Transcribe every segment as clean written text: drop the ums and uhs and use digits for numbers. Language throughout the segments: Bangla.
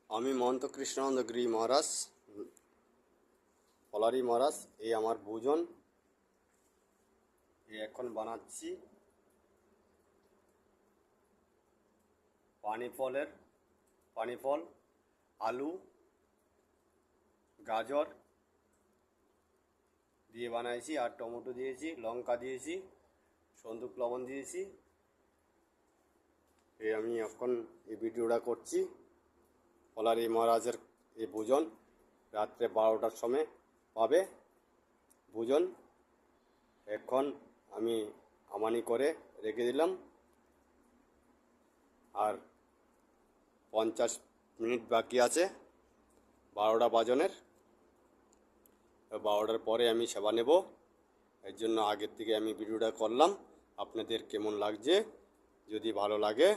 আমি মহন্ত কৃষ্ণানন্দ গিরি মহারাজ, পলারি মহারাজ। এই আমার ভোজন। এখন বানাচ্ছি পানি ফল, আলু, গাজর দিয়ে বানাইছি, আর টমেটো দিয়েছি, লঙ্কা দিয়েছি, সন্দুক লবণ দিয়েছি। আমি এখন এই ভিডিওটা করছি। পলারি মহারাজের এই ভোজন রাত্রে 12টার সময় পাবে ভোজন। এখন আমি আমানি করে রেখে দিলাম, আর 50 মিনিট বাকি আছে 12টা বাজনের। 12টার পরে আমি সেবা নেব। এর জন্য আগের থেকে আমি ভিডিওটা করলাম। আপনাদের কেমন লাগছে? যদি ভালো লাগে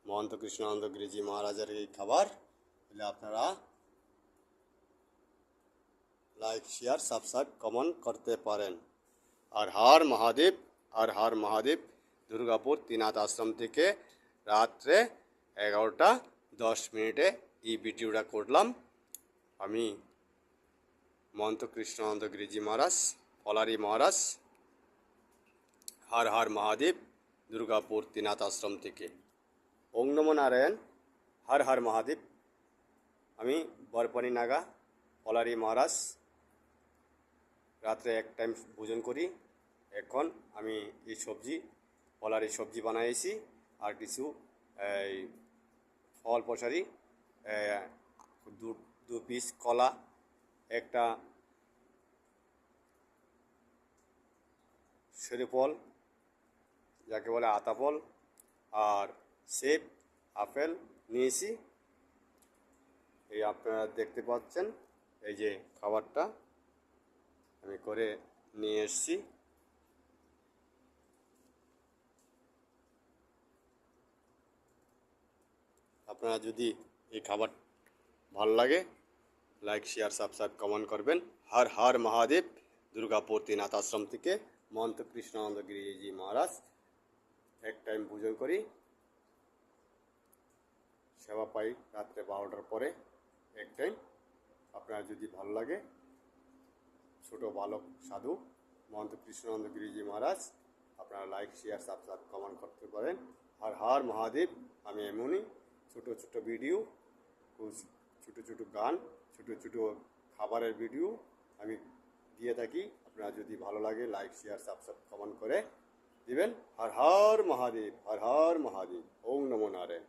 মহন্ত কৃষ্ণানন্দ গিরিজি মহারাজের এই খাবার, তাহলে আপনারা লাইক, শেয়ার, সাবস্ক্রাইব, কমেন্ট করতে পারেন। আর হর মহাদেব, হর হর মহাদেব। দুর্গাপুর ত্রিনাথ আশ্রম থেকে রাত্রে 11টা 10 মিনিটে এই ভিডিওটা করলাম। আমি মহন্ত কৃষ্ণানন্দ গিরিজি মহারাজ, পলারি মহারাজ, হর হর মহাদেব, দুর্গাপুর ত্রিনাথ আশ্রম থেকে। ওং নমো নারায়ণ, হর হর মহাদেব। আমি বরপানি নাগা, পলারি মহারাজ। রাত্রে এক টাইম ভোজন করি। এখন আমি এই সবজি, পলারি সবজি বানাইছি, আর কিছু এই ফল প্রসারি, দু পিস কলা, একটা সেরি ফল যাকে বলে আতা ফল, আর সেব, আপেল নিয়েছি। এই আপনারা দেখতে পাচ্ছেন, এই যে খাবারটা আমি করে নিয়ে এসেছি। আপনারা যদি এই খাবার ভালো লাগে, লাইক, শেয়ার, সাবস্ক্রাইব, কমেন্ট করবেন। হর হর মহাদেব। দুর্গাপুর ত্রিনাথ আশ্রম থেকে মহন্ত কৃষ্ণানন্দ গিরিজি মহারাজ। এক টাইম ভোজন করি, সেবা পাই রাত্রে 12টার পরে এক টাইম। আপনারা যদি ভালো লাগে, ছোট বালক সাধু মহন্ত কৃষ্ণানন্দ গিরিজি মহারাজ, আপনারা লাইক, শেয়ার, সাবস্ক্রাইব, কমেন্ট করতে পারেন। হর হর মহাদেব। আমি এমনই ছোটো ছোটো ভিডিও, ছোটো ছোটো গান, ছোটো ছোটো খাবারের ভিডিও আমি দিয়ে থাকি। আপনারা যদি ভালো লাগে, লাইক, শেয়ার, সাবস্ক্রাইব, কমেন্ট করে দিবেন। হর হর মহাদেব, হর হর মহাদেব। ওং নমো নারায়ণ।